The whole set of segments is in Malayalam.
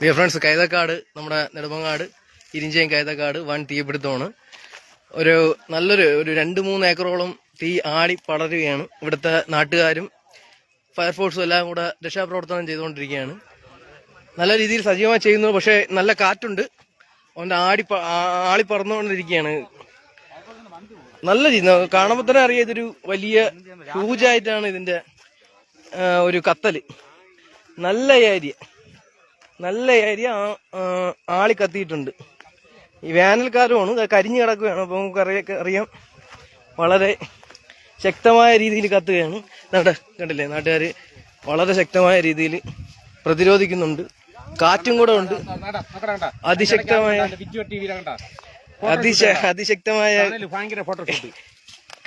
ഡിയർ ഫ്രണ്ട്സ്, കൈതക്കാട്, നമ്മുടെ നെടുമങ്ങാട് ഇരിഞ്ചയം കൈതക്കാട് വൻ തീപിടുത്തമാണ്. നല്ലൊരു 2-3 ഏക്കറോളം തീ ആടി പടരുകയാണ്. ഇവിടുത്തെ നാട്ടുകാരും ഫയർഫോഴ്സും എല്ലാം കൂടെ രക്ഷാപ്രവർത്തനം ചെയ്തുകൊണ്ടിരിക്കുകയാണ്. നല്ല രീതിയിൽ സജീവമായി ചെയ്യുന്നു. പക്ഷേ നല്ല കാറ്റുണ്ട്, അതുകൊണ്ട് ആളി പറന്നുകൊണ്ടിരിക്കുകയാണ്. നല്ല രീതി കാണുമ്പോൾ തന്നെ അറിയാം, ഇതൊരു വലിയ ഹ്യൂജായിട്ടാണ് ഇതിന്റെ ഒരു കത്തല്. നല്ല ഏരിയ ആളി കത്തിയിട്ടുണ്ട്. ഈ വേനൽക്കാലമാണ്, കരിഞ്ഞു കിടക്കുകയാണ്. അപ്പോൾ നമുക്ക് അറിയാം വളരെ ശക്തമായ രീതിയിൽ കത്തുകയാണ്. കണ്ടില്ലേ, നാട്ടുകാർ വളരെ ശക്തമായ രീതിയിൽ പ്രതിരോധിക്കുന്നുണ്ട്. കാറ്റും കൂടെ ഉണ്ട്, അതിശക്തമായ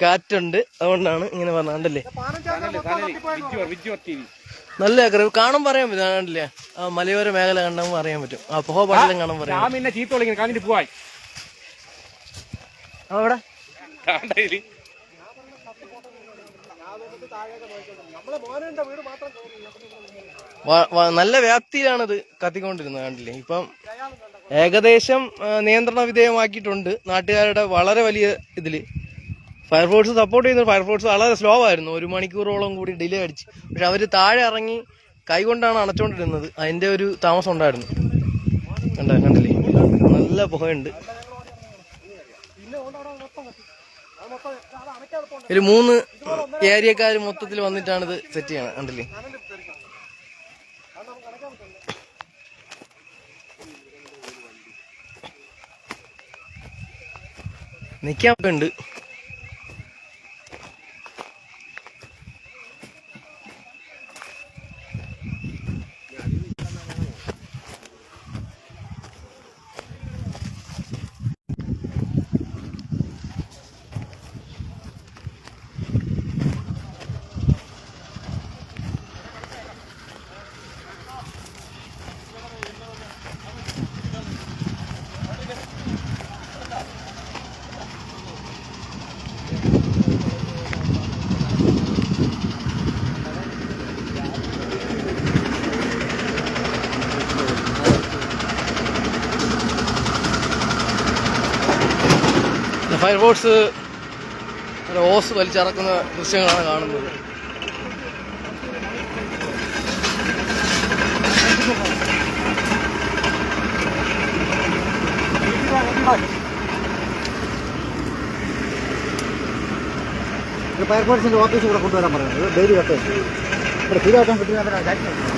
കാറ്റുണ്ട്. അതുകൊണ്ടാണ് ഇങ്ങനെ പറഞ്ഞല്ലേ. നല്ല കാണുമ്പോൾ അറിയാൻ പറ്റും. കണ്ടില്ലേ, ആ മലയോര മേഖല കണ്ടാൽ അറിയാൻ പറ്റും. ആ പുക പടലം കാണാൻ പറയാം. അവിടെ നല്ല വ്യാപ്തിയിലാണത് കത്തിക്കൊണ്ടിരുന്നത്. കണ്ടില്ലേ, ഇപ്പം ഏകദേശം നിയന്ത്രണ വിധേയമാക്കിയിട്ടുണ്ട്. നാട്ടുകാരുടെ വളരെ വലിയ ഇതില് ഫയർഫോഴ്സ് സപ്പോർട്ട് ചെയ്യുന്നത്. ഫയർഫോഴ്സ് വളരെ സ്ലോ ആയിരുന്നു, 1 മണിക്കൂറോളം കൂടി ഡിലേ അടിച്ച്. പക്ഷെ അവര് താഴെ ഇറങ്ങി കൈകൊണ്ടാണ് അണച്ചോണ്ടിരുന്നത്. അതിന്റെ ഒരു താമസം ഉണ്ടായിരുന്നു. കണ്ടില്ലേ, നല്ല പുകയുണ്ട്. ഒരു 3 ഏരിയക്കാർ മൊത്തത്തിൽ വന്നിട്ടാണ് ഇത് സെറ്റ് ചെയ്യണം. കണ്ടില്ലേ, നിക്കാൻ ഉണ്ട്. ഫയർഫോഴ്സ് ഓസ് വലിച്ചിറക്കുന്ന ദൃശ്യങ്ങളാണ് കാണുന്നത്. ഫയർഫോഴ്സിന്റെ ഓഫീസ് ഇവിടെ കൊണ്ടുവരാൻ പറയുന്നത്. ഡെയിലി കത്ത് ഇവിടെ സ്ഥിരമായിട്ടും കിട്ടുന്ന